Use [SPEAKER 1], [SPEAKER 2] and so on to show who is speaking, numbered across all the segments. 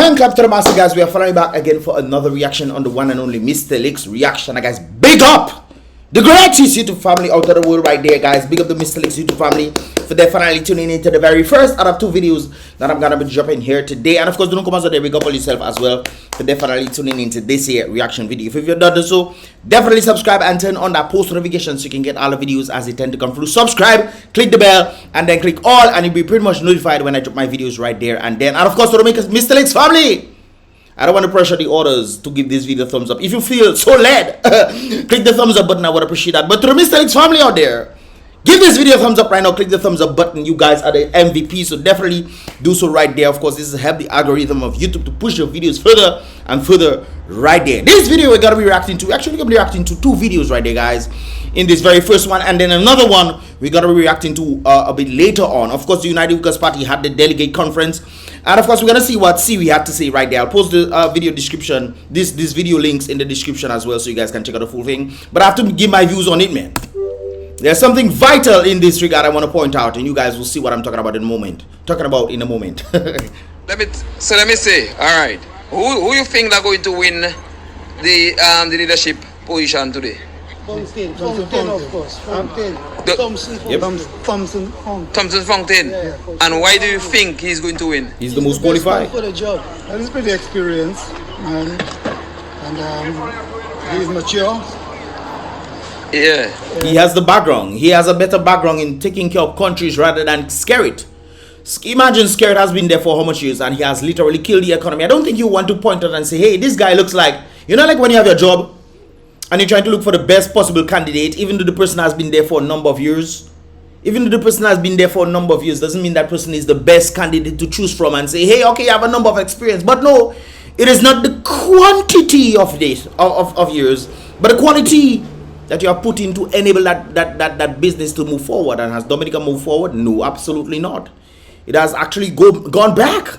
[SPEAKER 1] Hand clap to the master, guys. We are finally back again for another reaction on the one and only Mystelics reaction. Guys, big up the greatest YouTube family out of the world right there, guys. Big up the Mystelics YouTube family for their finally tuning into the very first out of 2 videos that I'm gonna be dropping here today. And of course, don't come out there, big up on yourself as well for definitely tuning into this here reaction video. If you've not done so, definitely subscribe and turn on that post notification so you can get all the videos as they tend to come through. Subscribe, click the bell, and then click all, and you'll be pretty much notified when I drop my videos right there and then. And of course, to make us Mystelics family, I don't want to pressure the orders to give this video a thumbs up. If you feel so led, click the thumbs up button. I would appreciate that. But to the Mystelics family out there, give this video a thumbs up right now. Click the thumbs up button. You guys are the MVP, so definitely do so right there. Of course, this is help the algorithm of YouTube to push your videos further and further right there. This video we're gonna be reacting to, actually gonna be reacting to 2 videos right there, guys. In this very first one, and then another one we're gonna be reacting to a bit later on. Of course, the United Workers Party had the delegate conference, and of course we're gonna see what Siri had to say right there. I'll post the video description, this video links in the description as well, so you guys can check out the full thing. But I have to give my views on it, man. There's something vital in this regard I want to point out, and you guys will see what I'm talking about in a moment. Let
[SPEAKER 2] me say, all right, who you think are going to win the leadership position today?
[SPEAKER 3] Fountain, of course.
[SPEAKER 2] Thompson Fountain.
[SPEAKER 3] Yeah.
[SPEAKER 2] And why do you think he's going to win?
[SPEAKER 1] He's the most qualified
[SPEAKER 3] for the job. And he's pretty experienced, and he's mature.
[SPEAKER 2] Yeah.
[SPEAKER 1] He has the background. He has a better background in taking care of countries rather than scare it. Imagine Scared has been there for how much years and he has literally killed the economy. I don't think you want to point out and say, hey, this guy looks like, you know, like when you have your job and you're trying to look for the best possible candidate, even though the person has been there for a number of years. Even though the person has been there for a number of years, doesn't mean that person is the best candidate to choose from and say, hey, okay, you have a number of experience. But no, it is not the quantity of this of years, but the quality that you have put in to enable that business to move forward. And has Dominica moved forward? No, absolutely not. It has actually gone back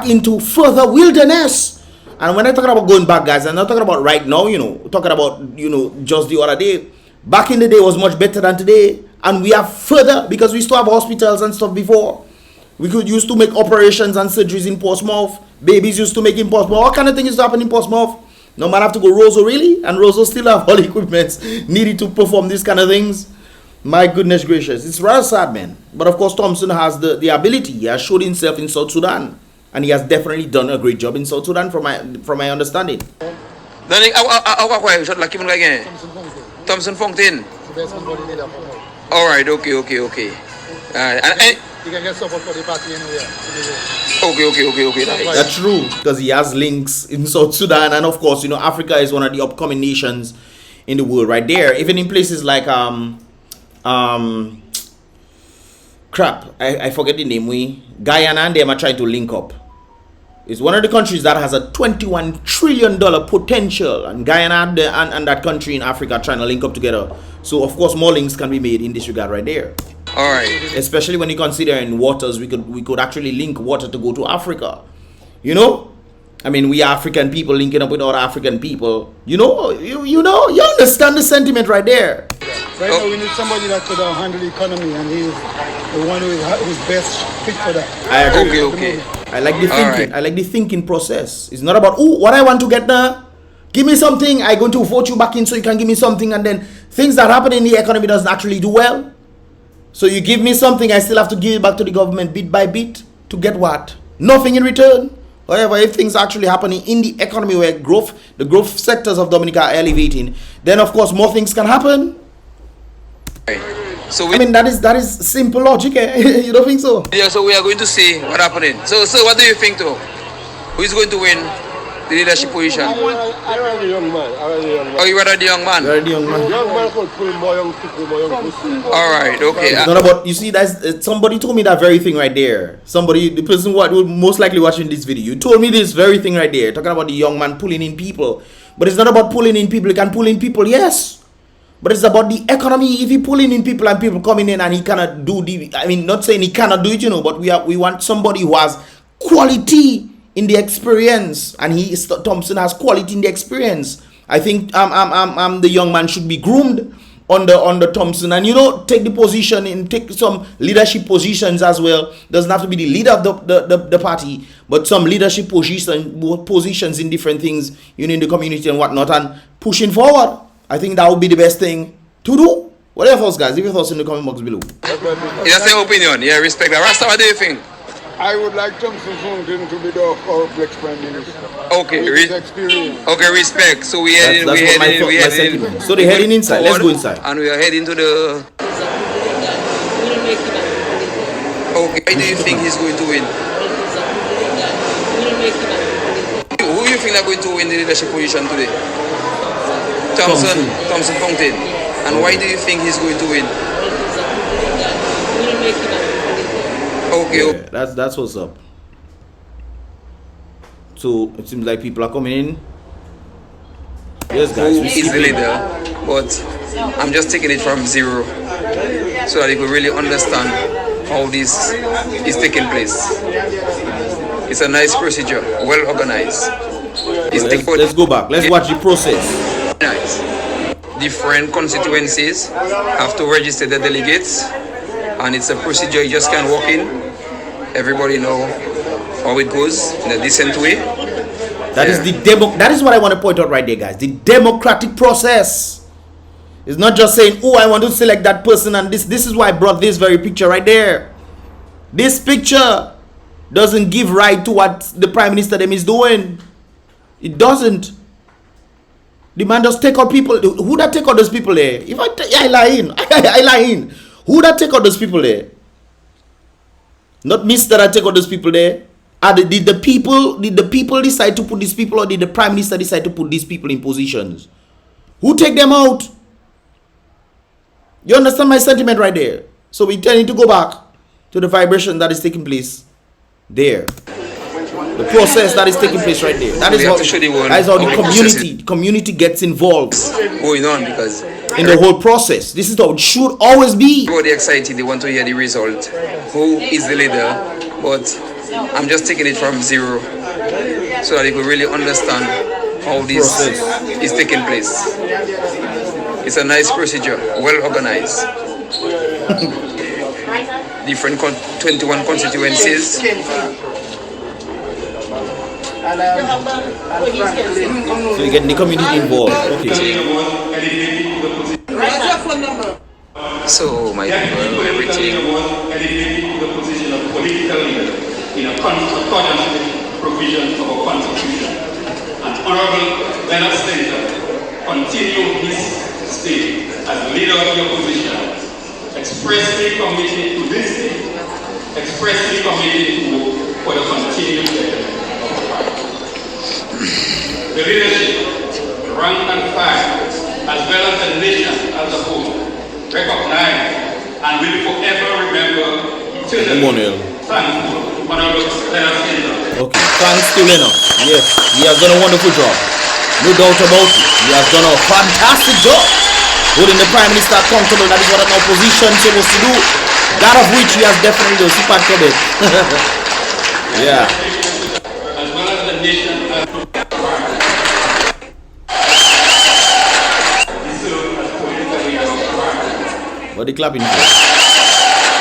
[SPEAKER 1] into further wilderness. And when I talk about going back, guys, I'm not talking about right now, you know, talking about, you know, just the other day. Back in the day was much better than today. And we are further because we still have hospitals and stuff before. We could used to make operations and surgeries in Portsmouth. Babies used to make in Portsmouth. All kind of things used to happen in Portsmouth. No matter have to go Roseau, really. And Roseau still have all equipment needed to perform these kind of things. My goodness gracious. It's rather sad, man. But of course, Thompson has the ability. He has showed himself in South Sudan. And he has definitely done a great job in South Sudan from my understanding.
[SPEAKER 2] Thompson Fountain. Alright, okay. You
[SPEAKER 3] can get support for the party anywhere.
[SPEAKER 2] Okay.
[SPEAKER 1] That's true, because he has links in South Sudan, and of course, you know, Africa is one of the upcoming nations in the world right there. Even in places like I forget the name. Guyana and them are trying to link up. It's one of the countries that has a $21 trillion potential, and Guyana and that country in Africa are trying to link up together. So of course more links can be made in this regard right there.
[SPEAKER 2] All right.
[SPEAKER 1] Especially when you consider in waters, we could actually link water to go to Africa. You know, I mean, we African people linking up with other African people. You know, you understand the sentiment right there.
[SPEAKER 3] Right now, we need somebody that could handle the economy, and he's the one who's best fit for that.
[SPEAKER 1] I agree.
[SPEAKER 2] Okay.
[SPEAKER 1] I like the thinking.
[SPEAKER 2] Right.
[SPEAKER 1] I like the thinking process. It's not about, oh, what I want to get now. Give me something. I'm going to vote you back in so you can give me something, and then things that happen in the economy doesn't actually do well. So you give me something, I still have to give it back to the government bit by bit to get what? Nothing in return. However, if things are actually happening in the economy where the growth sectors of Dominica are elevating, then of course more things can happen.
[SPEAKER 2] So
[SPEAKER 1] I mean, that is simple logic, eh? You don't think so?
[SPEAKER 2] Yeah, so we are going to see what happening. So what do you think though? Who is going to win the leadership position?
[SPEAKER 3] I rather the young man.
[SPEAKER 2] Oh, you rather the young man?
[SPEAKER 3] Young man could pull more young people, more young people.
[SPEAKER 2] All right, okay.
[SPEAKER 1] It's not about, you see, that's somebody told me that very thing right there. The person who most likely watching this video, you told me this very thing right there, talking about the young man pulling in people. But it's not about pulling in people. You can pull in people, yes. But it's about the economy. If you pulling in people and people coming in and he cannot do I mean, not saying he cannot do it, you know, but we want somebody who has quality in the experience, and Thompson has quality in the experience. I think the young man should be groomed under Thompson, and take the position and take some leadership positions as well. Doesn't have to be the leader of the party, but some leadership positions in different things, in the community and whatnot, and pushing forward. I think that would be the best thing to do. What are your thoughts, guys? Leave your thoughts in the comment box below.
[SPEAKER 2] That's your opinion. Yeah, respect that. Rasta, what do you think?
[SPEAKER 3] I would like Thompson Fountain to be the next Prime Minister.
[SPEAKER 2] Okay,
[SPEAKER 3] experience.
[SPEAKER 2] Okay, respect. So we heading.
[SPEAKER 1] So they're heading inside. Let's go inside.
[SPEAKER 2] And we are heading to the. Okay, why do you think he's going to win? Who do you think are going to win the leadership position today? Thompson Fountain. And why do you think he's going to win? Okay.
[SPEAKER 1] Yeah, that's what's up. So it seems like people are coming in. Yes, guys.
[SPEAKER 2] He's the leader, but I'm just taking it from zero so that you can really understand how this is taking place. It's a nice procedure, well organized.
[SPEAKER 1] Let's go back. Let's watch the process.
[SPEAKER 2] Nice. Different constituencies have to register the delegates, and it's a procedure you just can't walk in. Everybody know how it goes in a decent way.
[SPEAKER 1] That is what I want to point out right there, guys. The democratic process. It's not just saying, oh, I want to select that person, and this is why I brought this very picture right there. This picture doesn't give right to what the Prime Minister them is doing. It doesn't. The man just take out people. Who that take out those people there? If I lie in. Who that take out those people there? Not Mr. that take out those people there. Did the people decide to put these people, or did the Prime Minister decide to put these people in positions? Who take them out? You understand my sentiment right there? So we need to go back to the vibration that is taking place there. The process that is taking place right there. That is how the community gets involved
[SPEAKER 2] going on, because
[SPEAKER 1] in the whole process. This is how it should always be.
[SPEAKER 2] Everybody excited, they want to hear the result. Who is the leader? But I'm just taking it from zero so that you can really understand how this is taking place. It's a nice procedure, well organized. Different 21 constituencies.
[SPEAKER 1] So you get the community involved. Okay.
[SPEAKER 2] So my people, everything.
[SPEAKER 4] The position of political leader in accordance with the provisions of our constitution. And Honorable Leonard Center continue his state as leader of the opposition, expressly committed to this state, expressly committed to for the continued development of the party. The leadership, rank and file, as well as the nation as a whole, recognize and will forever remember eternally thankful to Honorable Leonard Center.
[SPEAKER 1] Okay, thanks to Leonard. Yes, he has done a wonderful job. No doubt about it. He has done a fantastic job. Holding the Prime Minister accountable, that is what an opposition is supposed to do. That of which he has definitely done. Super credit. Yeah.
[SPEAKER 4] As well as the nation as
[SPEAKER 1] what are you clapping for?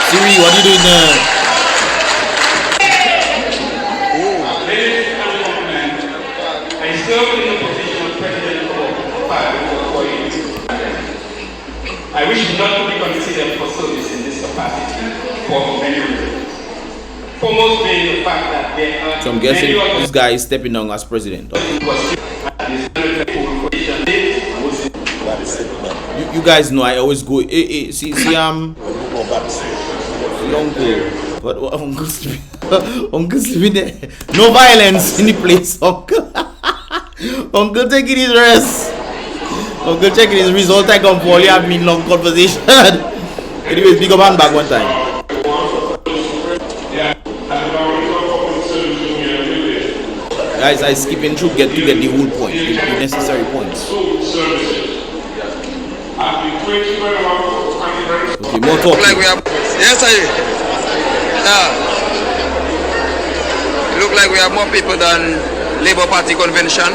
[SPEAKER 1] Siri, what are you doing there?
[SPEAKER 4] Ladies and gentlemen, I served in the position of President for 4 years. I wish not to be considered for service in this capacity for many reasons. Foremost being the fact that there are
[SPEAKER 1] so I'm guessing this guy is stepping down as president. Okay. You guys know I always go. See, Uncle sleeping there. No violence in the place, Uncle. Uncle taking his rest. Uncle checking his result. I come for you have me long conversation. Anyways, big up hand back one time. Guys, I skipping through get the whole point, the necessary points. Okay, more talking.
[SPEAKER 2] Like we have, yes, it look like we have more people than Labour Party convention.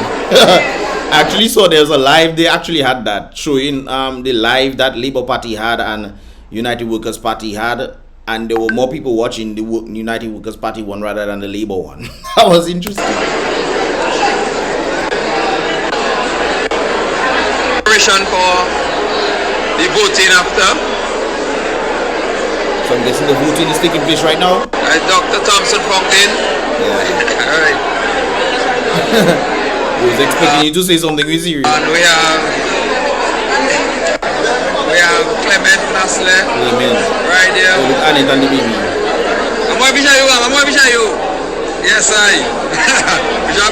[SPEAKER 1] actually saw there's a live. They actually had that showing the live that Labour Party had and United Workers Party had, and there were more people watching the United Workers Party one rather than the Labour one. That was interesting.
[SPEAKER 2] For the voting after.
[SPEAKER 1] So I'm guessing the voting is taking place right now.
[SPEAKER 2] Dr. Thompson Fountain.
[SPEAKER 1] Yeah.
[SPEAKER 2] All right.
[SPEAKER 1] I was expecting you to say something with serious.
[SPEAKER 2] And we have Clement Nasle.
[SPEAKER 1] Amen.
[SPEAKER 2] Right there.
[SPEAKER 1] So look, Annette and the baby.
[SPEAKER 2] I'm going to show you. Yes, I. Yeah.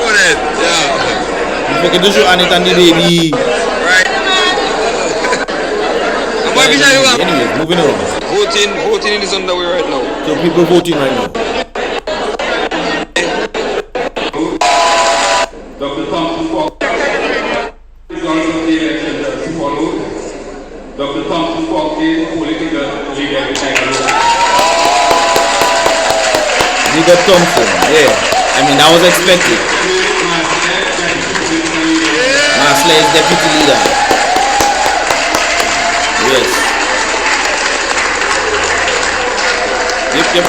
[SPEAKER 1] You forget to show Annette and the baby.
[SPEAKER 2] Right.
[SPEAKER 1] Anyways, moving on.
[SPEAKER 2] Voting is underway right now.
[SPEAKER 1] So people voting right now.
[SPEAKER 4] Dr. Thompson Falk results of the election as follows. Dr. Thompson Falk is political leader in Nigeria.
[SPEAKER 1] Big up Thompson, yeah. I mean, that was expected. Masler is deputy leader. Yes. Yep.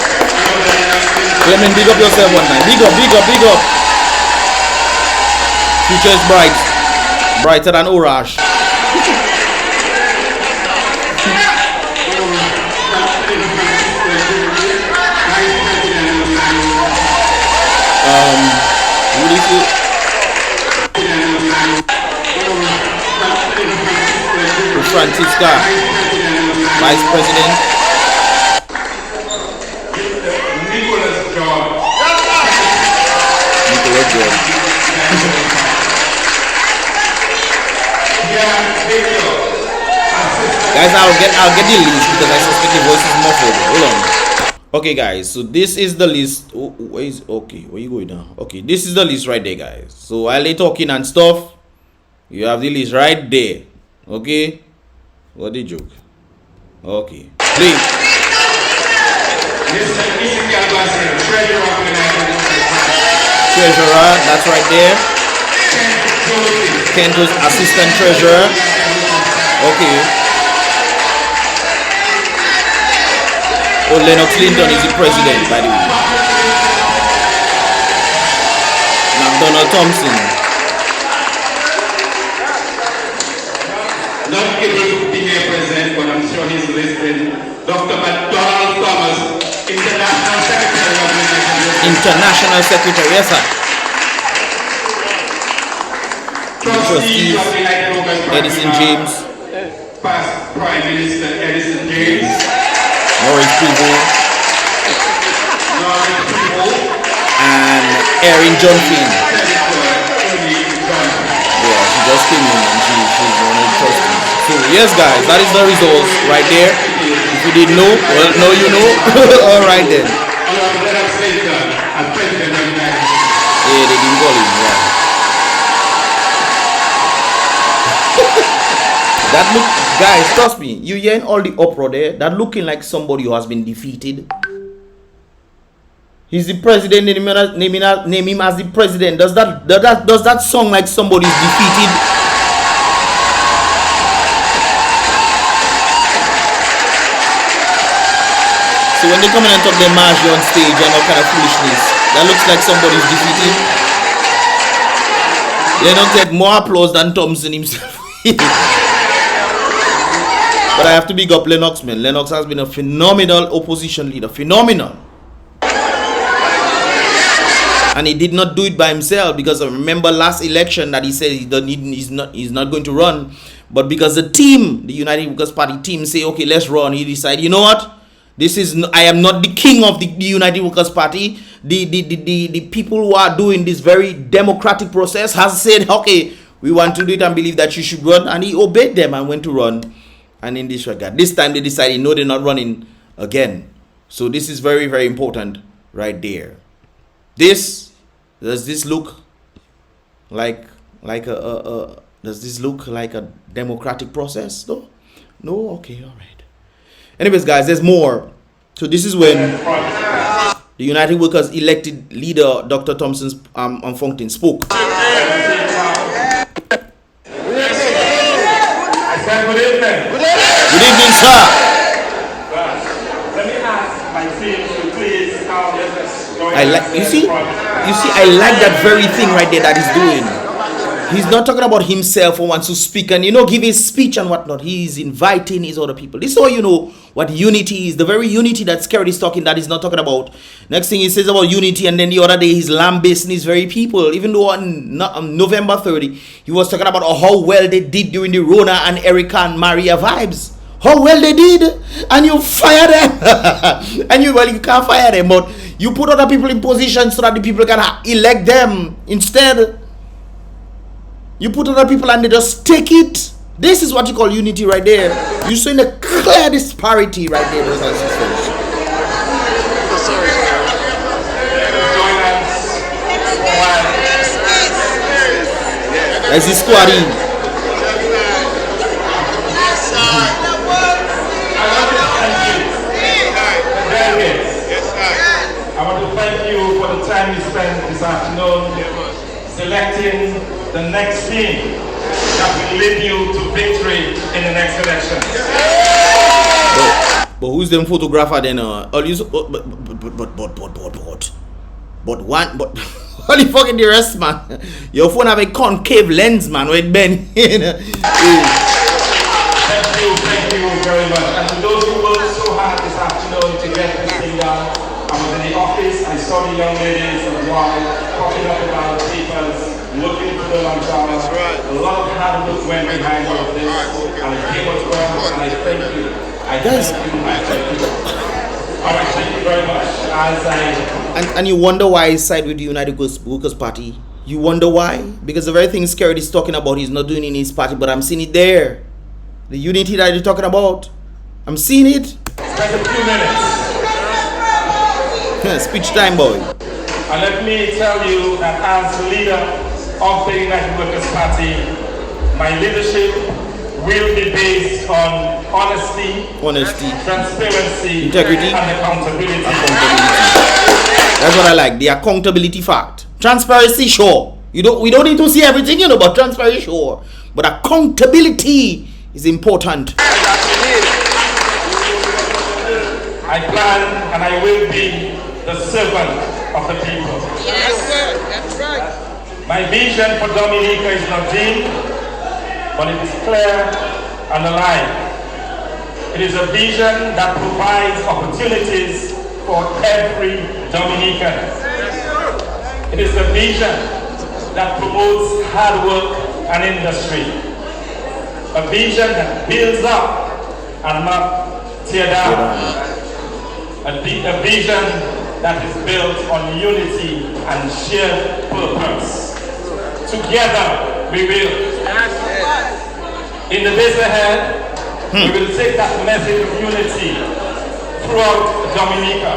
[SPEAKER 1] Clement, big up yourself one time. Big up. Future is bright. Brighter than Orash. Who is it? Francisca, Vice President. Nicholas George. Guys, I'll get the list because I suspect the voice is muffled. Hold on. Okay, guys, so this is the list. Where you going now? Okay, this is the list right there, guys. So while they talking and stuff, you have the list right there. Okay. What the joke? Okay. Play. Treasurer, that's right there. Kento's assistant treasurer. Okay. Oh, Lennox Linton is the president, by the way. McDonald Thompson.
[SPEAKER 4] Not able to be here present, but I'm sure he's listening. Dr. McDonald Thomas, International Secretary of the United Nations.
[SPEAKER 1] International Secretary, yes sir.
[SPEAKER 4] Trustees of the United Workers Party.
[SPEAKER 1] Edison James.
[SPEAKER 4] Past Prime Minister Edison James.
[SPEAKER 1] Maurice Pivo. And Erin John Finn. Yeah, she just came in and she's one of the trustees. So yes guys, that is the results right there. If you didn't know, well now you know. Alright then. Yeah, they didn't call him, yeah. That look, guys, trust me, you hearing all the uproar there, that looking like somebody who has been defeated. He's the president, name him as the president. Does that sound like somebody's defeated? So when they come in and talk their march on stage and all kind of foolishness, that looks like somebody's defeated. They don't get more applause than Thompson himself. But I have to big up Lennox, man. Lennox has been a phenomenal opposition leader. Phenomenal. And he did not do it by himself, because I remember last election that he said he's not going to run. But because the team, the United Workers Party team, say, okay, let's run, he decided, you know what? I am not the king of the United Workers Party. The people who are doing this very democratic process has said, okay, we want to do it and believe that you should run. And he obeyed them and went to run. And in this regard, this time they decided, no, they're not running again. So this is very, very important right there. Does this look like does this look like a democratic process though? No? Okay, all right. Anyways, guys, there's more. So this is when the United Workers elected leader Dr. Thompson Fountain spoke.
[SPEAKER 4] evening.
[SPEAKER 1] Good evening, sir.
[SPEAKER 4] Let me ask my team to please join
[SPEAKER 1] I like, you see, I like that very thing right there that he's doing. He's not talking about himself or wants to speak and, you know, give his speech and whatnot. He's inviting his other people. This is how you know what unity is. The very unity that Scared is talking, that he's not talking about. Next thing he says about unity, and then the other day he's lambasting his very people. Even though on November 30, he was talking about how well they did during the Rona and Erica and Maria vibes. How well they did. And you fire them. And you can't fire them, but you put other people in position so that the people can elect them instead. You put other people and they just take it. This is what you call unity right there. You're showing a clear disparity right there, brothers and sisters. That's the squadding.
[SPEAKER 4] I want to thank you for the time you spent this afternoon selecting the next team that will lead you to victory in the next election.
[SPEAKER 1] But who's them photographer then? Holy fucking the rest, man. Your phone have a concave lens, man, with Ben.
[SPEAKER 4] Thank you very much. And to those who worked so hard this afternoon to get this thing done, I was in the office, I saw the young ladies and wives talking up about papers, looking for them on camera. A lot of hard work went behind all of this, and it came out well, and I thank you. I thank you. All right, thank you very much.
[SPEAKER 1] And you wonder why I side with the United Workers Party. You wonder why? Because the very thing Scared is talking about, he's not doing in his party, but I'm seeing it there. The unity that you're talking about, I'm seeing it.
[SPEAKER 4] Spend a few minutes.
[SPEAKER 1] Speech time, boy.
[SPEAKER 4] And let me tell you that as leader of the United Workers Party, my leadership will be based on honesty, transparency,
[SPEAKER 1] integrity,
[SPEAKER 4] and accountability.
[SPEAKER 1] That's what I like, the accountability fact. Transparency, sure. We don't need to see everything, you know, but transparency, sure. But accountability is important.
[SPEAKER 4] I plan and I will be the servant of the people.
[SPEAKER 5] Yes, that's right.
[SPEAKER 4] My vision for Dominica is not dim, but it is clear and alive. It is a vision that provides opportunities for every Dominican. It is a vision that promotes hard work and industry. A vision that builds up and not tear down. A vision that is built on unity and shared purpose. Together we will. In the days ahead, we will take that message of unity throughout Dominica.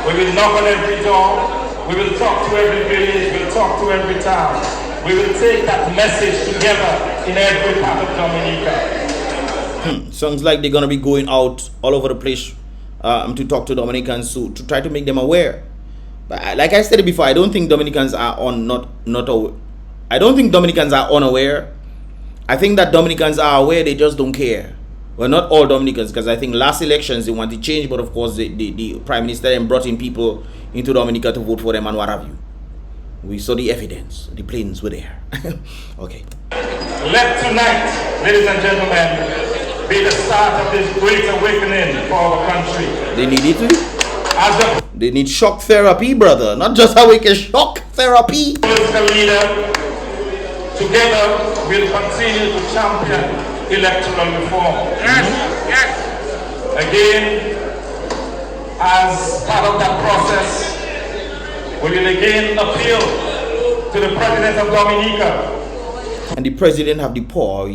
[SPEAKER 4] We will knock on every door. We will talk to every village. We will talk to every town. We will take that message together in every part of Dominica.
[SPEAKER 1] Sounds like they're gonna be going out all over the place to talk to Dominicans to try to make them aware. But like I said before, I don't think Dominicans are I don't think Dominicans are unaware. I think that Dominicans are aware, they just don't care. Well, not all Dominicans, because I think last elections they want to change, but of course the Prime Minister then brought in people into Dominica to vote for them and what have you. We saw the evidence. The planes were there. Okay.
[SPEAKER 4] Let tonight, ladies and gentlemen, be the start of this great awakening for our country.
[SPEAKER 1] They need it. They need shock therapy, brother. Not just awaken, shock therapy.
[SPEAKER 4] Political leader, together we'll continue to champion electoral reform.
[SPEAKER 5] Yes.
[SPEAKER 4] Again, as part of that process, we will again appeal to the President of Dominica.
[SPEAKER 1] And the President have the power.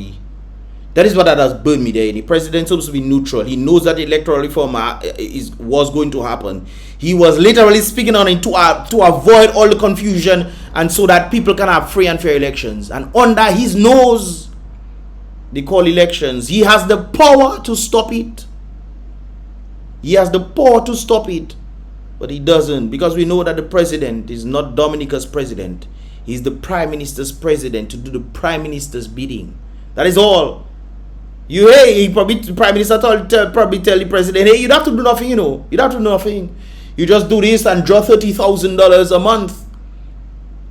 [SPEAKER 1] That is what that has burned me there. The President supposed to be neutral. He knows that electoral reform was going to happen. He was literally speaking on it to avoid all the confusion and so that people can have free and fair elections. And under his nose, they call elections. He has the power to stop it. He has the power to stop it. But he doesn't, because we know that the President is not Dominica's President. He's the Prime Minister's President to do the Prime Minister's bidding. That is all. He probably, the Prime Minister probably tell the President, hey, you don't have to do nothing, you know. You don't have to do nothing. You just do this and draw $30,000 a month.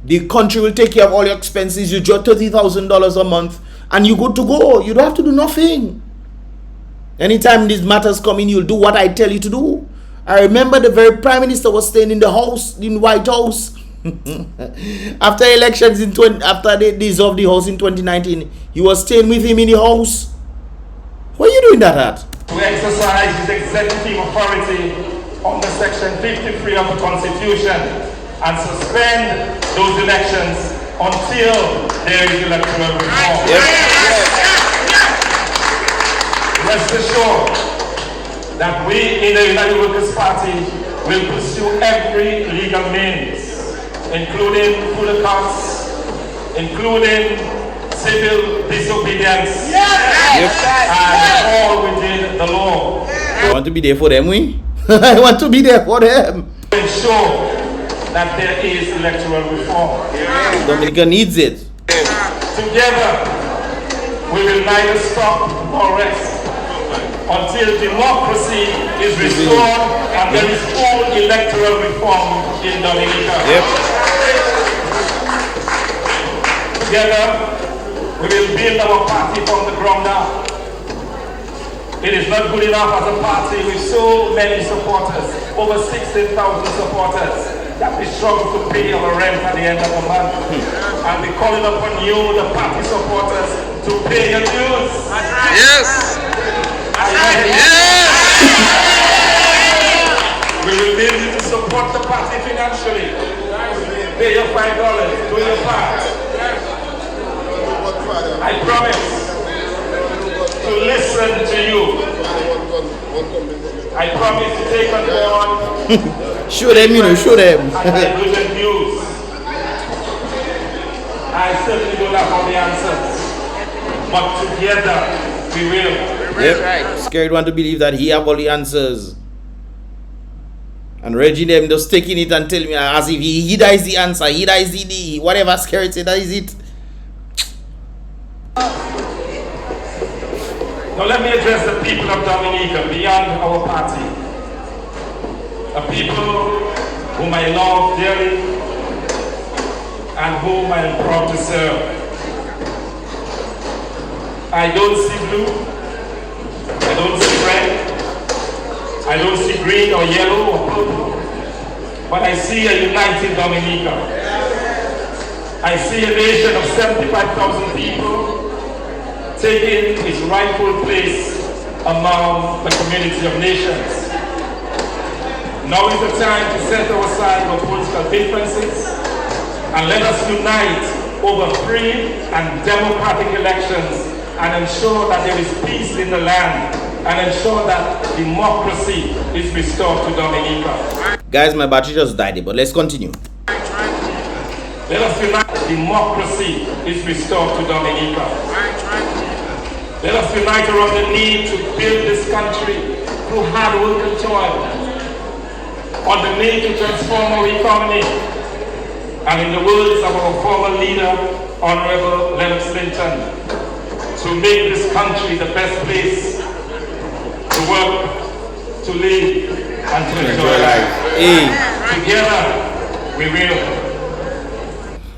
[SPEAKER 1] The country will take care of all your expenses. You draw $30,000 a month and you good to go. You don't have to do nothing. Anytime these matters come in, you'll do what I tell you to do. I remember the very Prime Minister was staying in the house, in White House. After elections after they dissolved the house in 2019, he was staying with him in the house. What are you doing that at?
[SPEAKER 6] To exercise his executive authority under Section 53 of the Constitution and suspend those elections until there is electoral reform. Rest assured that we in the United Workers' Party will pursue every legal means, including through the courts, including civil disobedience, and all within the law.
[SPEAKER 1] I want to be there for them, we? I want to be there for them.
[SPEAKER 6] To ensure that there is electoral reform.
[SPEAKER 1] Dominica needs it.
[SPEAKER 6] Together, we will neither stop nor rest until democracy is restored and there is full electoral reform in Dominica. Together, we will build our party from the ground up. It is not good enough as a party with so many supporters, over 16,000 supporters, that we struggle to pay our rent at the end of the month. And we're calling upon you, the party supporters, to pay your dues.
[SPEAKER 2] Yes.
[SPEAKER 6] We will need you to support the party financially. Pay your $5, do your part. I promise to listen to you. I promise to take on board.
[SPEAKER 1] Show them, you know, show them.
[SPEAKER 6] Good news. I certainly don't have all the answers, but together we will.
[SPEAKER 1] Yep. Scared one to believe that he have all the answers. And Reggie them just taking it and telling me as if he that is the answer, he that is the whatever Scared said, that is it.
[SPEAKER 6] Now let me address the people of Dominica beyond our party. A people whom I love dearly and whom I am proud to serve. I don't see blue, I don't see red, I don't see green or yellow or purple, but I see a united Dominica. I see a nation of 75,000 people taking its rightful place among the community of nations. Now is the time to set aside our political differences and let us unite over free and democratic elections and ensure that there is peace in the land and ensure that democracy is restored to Dominica.
[SPEAKER 1] Guys, my battery just died, but let's continue.
[SPEAKER 6] Let us unite. Democracy is restored to Dominica. Let us unite around the need to build this country through hard work and toil, on the need to transform our economy, and in the words of our former leader, Honorable Lennox Linton, to make this country the best place to work, to live, and to enjoy life. Together, we will.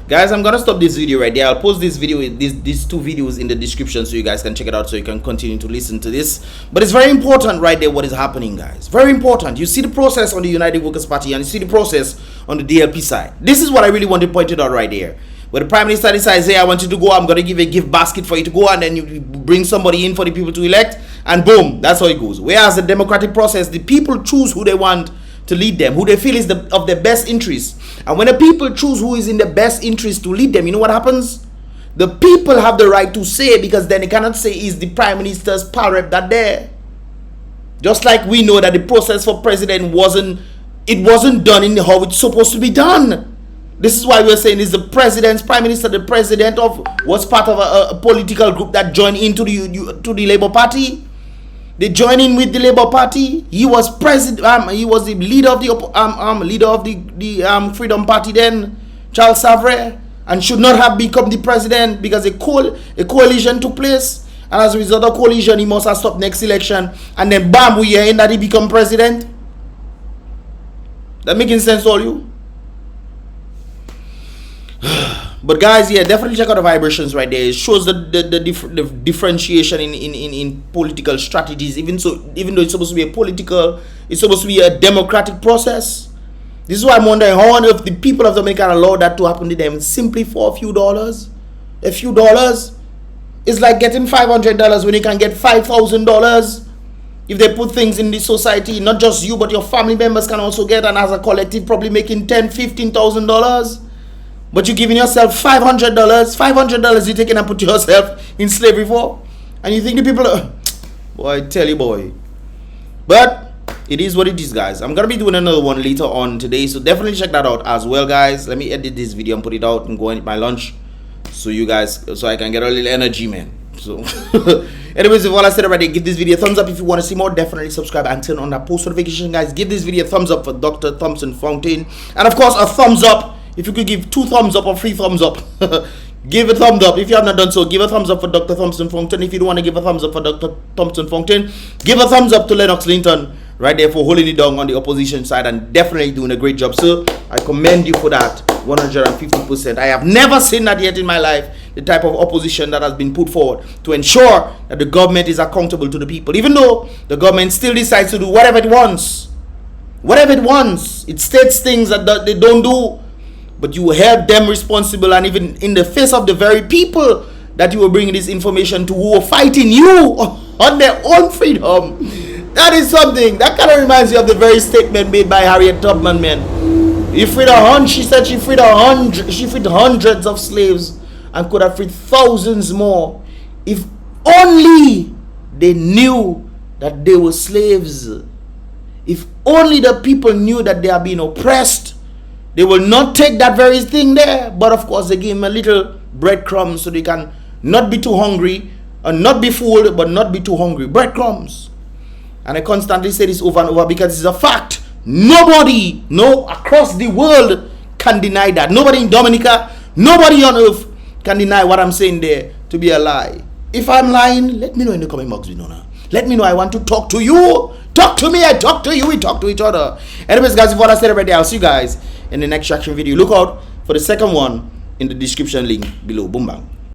[SPEAKER 1] Guys, I'm gonna stop this video right there. I'll post this video with these two videos in the description so you guys can check it out, so you can continue to listen to this. But it's very important right there what is happening, guys. Very important. You see the process on the United Workers' Party and you see the process on the DLP side. This is what I really want to point it out right there. Where the Prime Minister decides, hey, I want you to go, I'm gonna give a gift basket for you to go, and then you bring somebody in for the people to elect, and boom, that's how it goes. Whereas the democratic process, the people choose who they want to lead them, who they feel is of their best interest. And when the people choose who is in the best interest to lead them, you know what happens? The people have the right to say, because then they cannot say is the Prime Minister's power rep that there. Just like we know that the process for president wasn't done in how it's supposed to be done. This is why we're saying is the president's Prime Minister, the president was part of a political group that joined into the Labour Party. They joined in with the Labour Party. He was president. He was the leader of the Freedom Party then, Charles Savre, and should not have become the president because a coalition took place. and as a result of coalition, he must have stopped next election, and then bam, we hear that he become president. That making sense to all you? But guys, yeah, definitely check out the vibrations right there. It shows the differentiation in political strategies. Even though it's supposed to be a political, it's supposed to be a democratic process. This is why I'm wondering how on earth the people of Dominica allow that to happen to them simply for a few dollars. A few dollars. It's like getting $500 when you can get $5,000. If they put things in this society, not just you but your family members can also get, and as a collective probably making $10,000, $15,000. But you're giving yourself $500. $500 you're taking and put yourself in slavery for. And you think the people are... Boy, I tell you, boy. But it is what it is, guys. I'm going to be doing another one later on today. So definitely check that out as well, guys. Let me edit this video and put it out and go and eat my lunch. So you guys... So I can get a little energy, man. So... Anyways, if all I said already, give this video a thumbs up. If you want to see more, definitely subscribe and turn on that post notification, guys. Give this video a thumbs up for Dr. Thompson Fountain. And of course, a thumbs up. If you could give 2 thumbs up or 3 thumbs up, give a thumbs up. If you have not done so, give a thumbs up for Dr. Thompson Fountain. If you don't want to give a thumbs up for Dr. Thompson Fountain, give a thumbs up to Lennox Linton right there for holding it down on the opposition side and definitely doing a great job, sir. I commend you for that 150%. I have never seen that yet in my life, the type of opposition that has been put forward to ensure that the government is accountable to the people, even though the government still decides to do whatever it wants. Whatever it wants. It states things that they don't do. But you held them responsible, and even in the face of the very people that you were bringing this information to, who were fighting you on their own freedom. That is something that kind of reminds you of the very statement made by Harriet Tubman, man. She said she freed hundreds of slaves and could have freed thousands more if only they knew that they were slaves. If only the people knew that they are being oppressed, they will not take that very thing there. But of course, they give them a little breadcrumbs so they can not be too hungry and not be fooled, but not be too hungry. Breadcrumbs. And I constantly say this over and over because it's a fact. Nobody, across the world can deny that. Nobody in Dominica, nobody on earth can deny what I'm saying there to be a lie. If I'm lying, let me know in the comment box, Winona. Let me know. I want to talk to you. Talk to me. I talk to you. We talk to each other. Anyways, guys, if what I said already, I'll see you guys in the next reaction video. Look out for the second one in the description link below. Boom bang.